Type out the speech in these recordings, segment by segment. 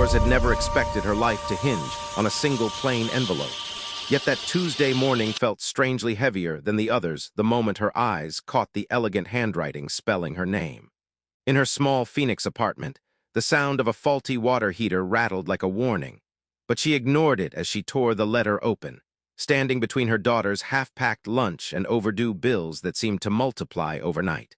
stars had never expected her life to hinge on a single plain envelope. Yet that Tuesday morning felt strangely heavier than the others the moment her eyes caught the elegant handwriting spelling her name. In her small Phoenix apartment, the sound of a faulty water heater rattled like a warning, but she ignored it as she tore the letter open, standing between her daughter's half-packed lunch and overdue bills that seemed to multiply overnight.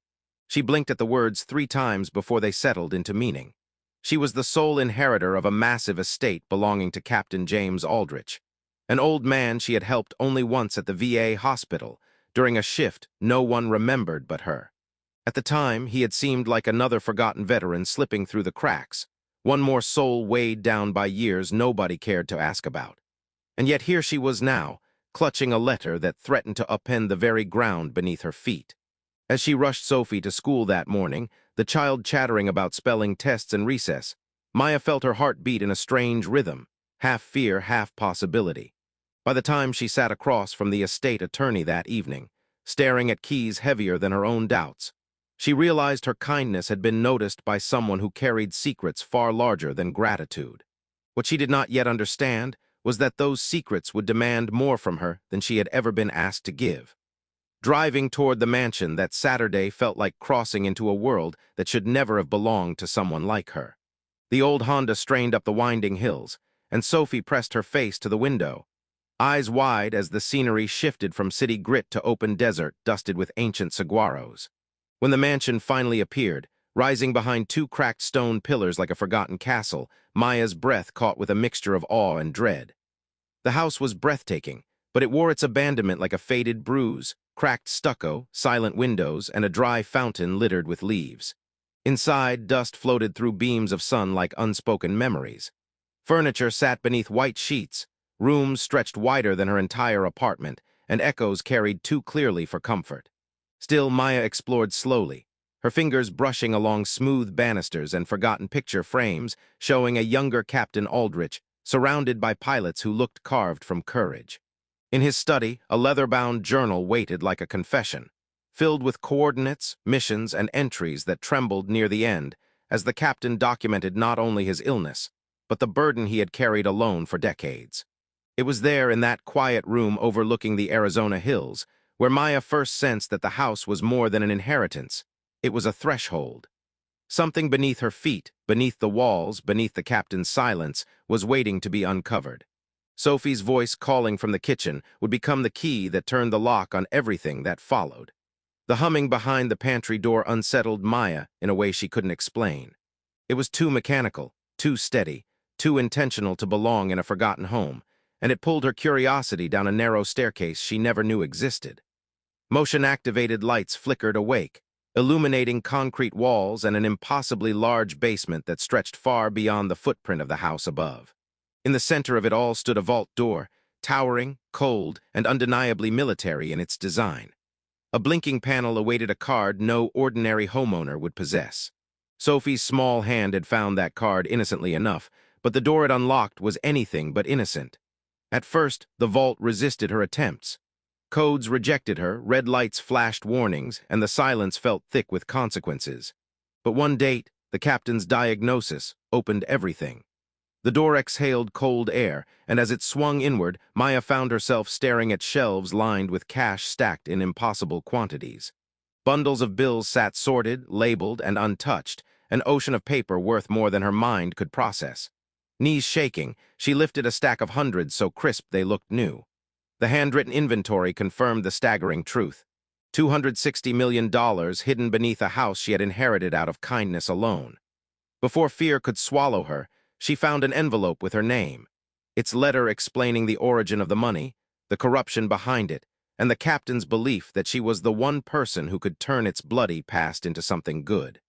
She blinked at the words 3 times before they settled into meaning. She was the sole inheritor of a massive estate belonging to Captain James Aldrich, an old man she had helped only once at the VA hospital during a shift no one remembered but her. At the time, he had seemed like another forgotten veteran slipping through the cracks, one more soul weighed down by years nobody cared to ask about. And yet here she was now, clutching a letter that threatened to upend the very ground beneath her feet. As she rushed Sophie to school that morning, the child chattering about spelling tests and recess, Maya felt her heart beat in a strange rhythm, half fear, half possibility. By the time she sat across from the estate attorney that evening, staring at keys heavier than her own doubts, she realized her kindness had been noticed by someone who carried secrets far larger than gratitude. What she did not yet understand was that those secrets would demand more from her than she had ever been asked to give. Driving toward the mansion that Saturday felt like crossing into a world that should never have belonged to someone like her. The old Honda strained up the winding hills, and Sophie pressed her face to the window, eyes wide as the scenery shifted from city grit to open desert dusted with ancient saguaros. When the mansion finally appeared, rising behind 2 cracked stone pillars like a forgotten castle, Maya's breath caught with a mixture of awe and dread. The house was breathtaking, but it wore its abandonment like a faded bruise, cracked stucco, silent windows, and a dry fountain littered with leaves. Inside, dust floated through beams of sun like unspoken memories. Furniture sat beneath white sheets, rooms stretched wider than her entire apartment, and echoes carried too clearly for comfort. Still, Maya explored slowly, her fingers brushing along smooth banisters and forgotten picture frames showing a younger Captain Aldrich, surrounded by pilots who looked carved from courage. In his study, a leather-bound journal waited like a confession, filled with coordinates, missions, and entries that trembled near the end as the captain documented not only his illness, but the burden he had carried alone for decades. It was there in that quiet room overlooking the Arizona hills where Maya first sensed that the house was more than an inheritance. It was a threshold. Something beneath her feet, beneath the walls, beneath the captain's silence, was waiting to be uncovered. Sophie's voice calling from the kitchen would become the key that turned the lock on everything that followed. The humming behind the pantry door unsettled Maya in a way she couldn't explain. It was too mechanical, too steady, too intentional to belong in a forgotten home, and it pulled her curiosity down a narrow staircase she never knew existed. Motion-activated lights flickered awake, illuminating concrete walls and an impossibly large basement that stretched far beyond the footprint of the house above. In the center of it all stood a vault door, towering, cold, and undeniably military in its design. A blinking panel awaited a card no ordinary homeowner would possess. Sophie's small hand had found that card innocently enough, but the door it unlocked was anything but innocent. At first, the vault resisted her attempts. Codes rejected her, red lights flashed warnings, and the silence felt thick with consequences. But one date, the captain's diagnosis, opened everything. The door exhaled cold air, and as it swung inward, Maya found herself staring at shelves lined with cash stacked in impossible quantities. Bundles of bills sat sorted, labeled, and untouched, an ocean of paper worth more than her mind could process. Knees shaking, she lifted a stack of hundreds so crisp they looked new. The handwritten inventory confirmed the staggering truth. $260 million hidden beneath a house she had inherited out of kindness alone. Before fear could swallow her, she found an envelope with her name, its letter explaining the origin of the money, the corruption behind it, and the captain's belief that she was the one person who could turn its bloody past into something good.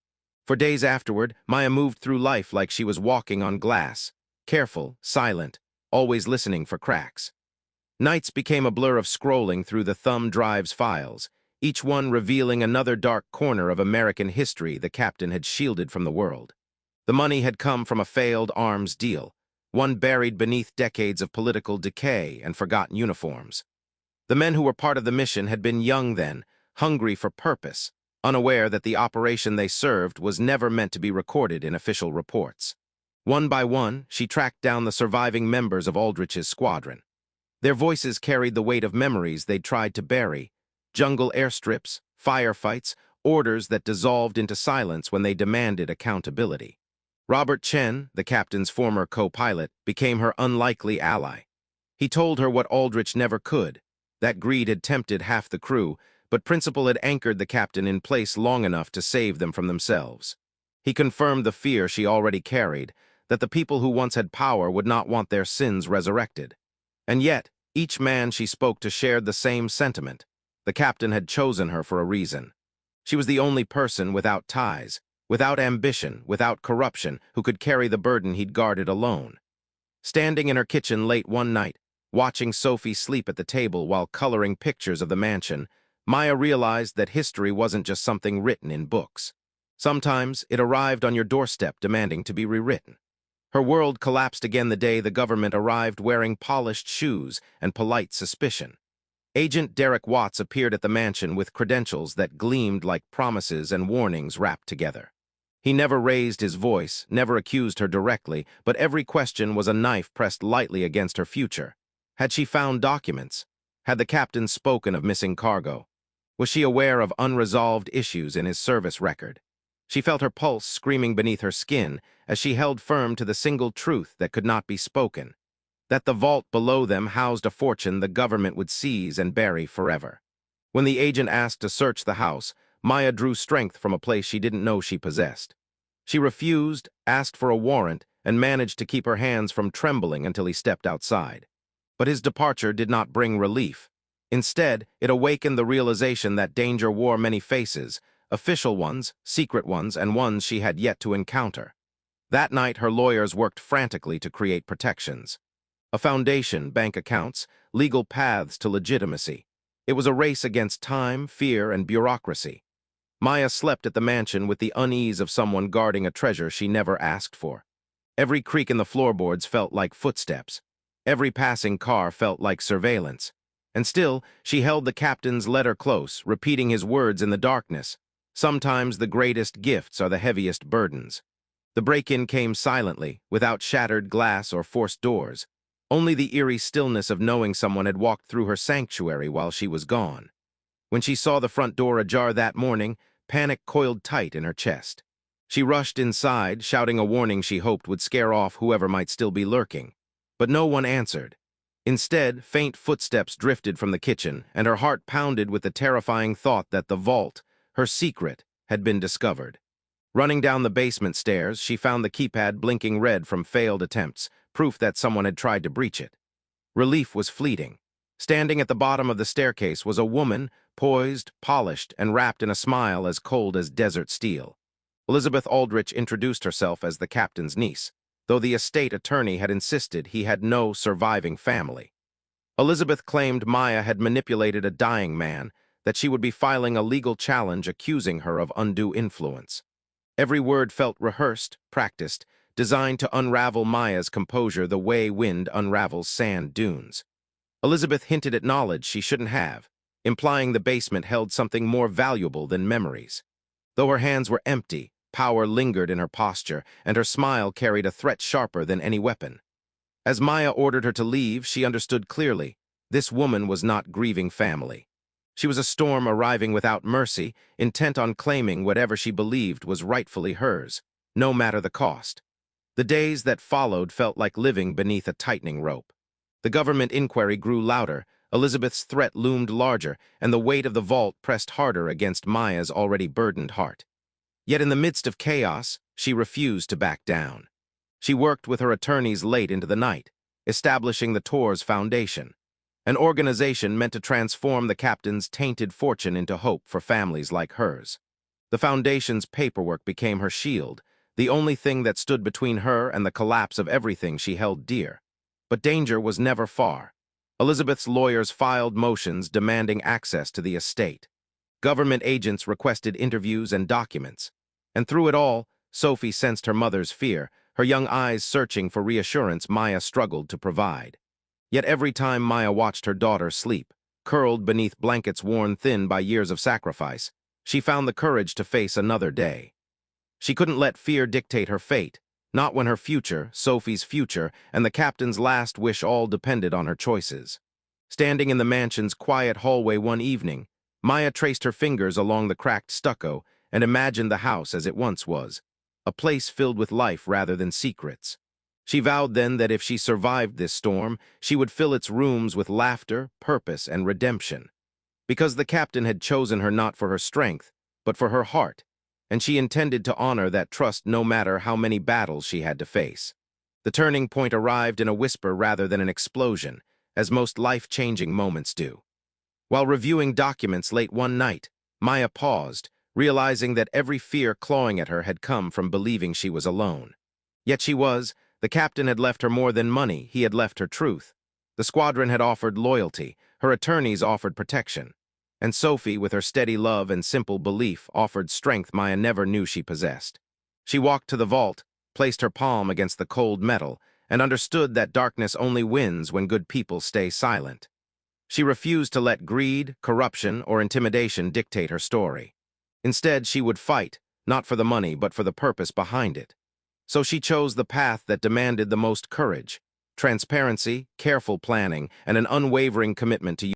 For days afterward, Maya moved through life like she was walking on glass, careful, silent, always listening for cracks. Nights became a blur of scrolling through the thumb drive's files, each one revealing another dark corner of American history the captain had shielded from the world. The money had come from a failed arms deal, one buried beneath decades of political decay and forgotten uniforms. The men who were part of the mission had been young then, hungry for purpose, unaware that the operation they served was never meant to be recorded in official reports. One by one, she tracked down the surviving members of Aldrich's squadron. Their voices carried the weight of memories they'd tried to bury: jungle airstrips, firefights, orders that dissolved into silence when they demanded accountability. Robert Chen, the captain's former co-pilot, became her unlikely ally. He told her what Aldrich never could, that greed had tempted half the crew, but principle had anchored the captain in place long enough to save them from themselves. He confirmed the fear she already carried, that the people who once had power would not want their sins resurrected. And yet, each man she spoke to shared the same sentiment. The captain had chosen her for a reason. She was the only person without ties, without ambition, without corruption, who could carry the burden he'd guarded alone. Standing in her kitchen late one night, watching Sophie sleep at the table while coloring pictures of the mansion, Maya realized that history wasn't just something written in books. Sometimes it arrived on your doorstep demanding to be rewritten. Her world collapsed again the day the government arrived wearing polished shoes and polite suspicion. Agent Derek Watts appeared at the mansion with credentials that gleamed like promises and warnings wrapped together. He never raised his voice, never accused her directly, but every question was a knife pressed lightly against her future. Had she found documents? Had the captain spoken of missing cargo? Was she aware of unresolved issues in his service record? She felt her pulse screaming beneath her skin as she held firm to the single truth that could not be spoken: that the vault below them housed a fortune the government would seize and bury forever. When the agent asked to search the house, Maya drew strength from a place she didn't know she possessed. She refused, asked for a warrant, and managed to keep her hands from trembling until he stepped outside. But his departure did not bring relief. Instead, it awakened the realization that danger wore many faces: official ones, secret ones, and ones she had yet to encounter. That night, her lawyers worked frantically to create protections. A foundation, bank accounts, legal paths to legitimacy. It was a race against time, fear, and bureaucracy. Maya slept at the mansion with the unease of someone guarding a treasure she never asked for. Every creak in the floorboards felt like footsteps. Every passing car felt like surveillance. And still, she held the captain's letter close, repeating his words in the darkness: "Sometimes the greatest gifts are the heaviest burdens." The break-in came silently, without shattered glass or forced doors. Only the eerie stillness of knowing someone had walked through her sanctuary while she was gone. When she saw the front door ajar that morning, panic coiled tight in her chest. She rushed inside, shouting a warning she hoped would scare off whoever might still be lurking. But no one answered. Instead, faint footsteps drifted from the kitchen, and her heart pounded with the terrifying thought that the vault, her secret, had been discovered. Running down the basement stairs, she found the keypad blinking red from failed attempts, proof that someone had tried to breach it. Relief was fleeting. Standing at the bottom of the staircase was a woman, poised, polished, and wrapped in a smile as cold as desert steel. Elizabeth Aldrich introduced herself as the captain's niece, though the estate attorney had insisted he had no surviving family. Elizabeth claimed Maya had manipulated a dying man, that she would be filing a legal challenge accusing her of undue influence. Every word felt rehearsed, practiced, designed to unravel Maya's composure the way wind unravels sand dunes. Elizabeth hinted at knowledge she shouldn't have, implying the basement held something more valuable than memories. Though her hands were empty, power lingered in her posture, and her smile carried a threat sharper than any weapon. As Maya ordered her to leave, she understood clearly: this woman was not grieving family. She was a storm arriving without mercy, intent on claiming whatever she believed was rightfully hers, no matter the cost. The days that followed felt like living beneath a tightening rope. The government inquiry grew louder, Elizabeth's threat loomed larger, and the weight of the vault pressed harder against Maya's already burdened heart. Yet in the midst of chaos, she refused to back down. She worked with her attorneys late into the night, establishing the Tor's Foundation, an organization meant to transform the captain's tainted fortune into hope for families like hers. The Foundation's paperwork became her shield, the only thing that stood between her and the collapse of everything she held dear. But danger was never far. Elizabeth's lawyers filed motions demanding access to the estate. Government agents requested interviews and documents. And through it all, Sophie sensed her mother's fear, her young eyes searching for reassurance Maya struggled to provide. Yet every time Maya watched her daughter sleep, curled beneath blankets worn thin by years of sacrifice, she found the courage to face another day. She couldn't let fear dictate her fate, Not when her future, Sophie's future, and the captain's last wish all depended on her choices. Standing in the mansion's quiet hallway one evening, Maya traced her fingers along the cracked stucco and imagined the house as it once was, a place filled with life rather than secrets. She vowed then that if she survived this storm, she would fill its rooms with laughter, purpose, and redemption. Because the captain had chosen her not for her strength, but for her heart, and she intended to honor that trust no matter how many battles she had to face. The turning point arrived in a whisper rather than an explosion, as most life-changing moments do. While reviewing documents late one night, Maya paused, realizing that every fear clawing at her had come from believing she was alone. Yet she was. The captain had left her more than money, he had left her truth. The squadron had offered loyalty, her attorneys offered protection. And Sophie, with her steady love and simple belief, offered strength Maya never knew she possessed. She walked to the vault, placed her palm against the cold metal, and understood that darkness only wins when good people stay silent. She refused to let greed, corruption, or intimidation dictate her story. Instead, she would fight, not for the money, but for the purpose behind it. So she chose the path that demanded the most courage, transparency, careful planning, and an unwavering commitment to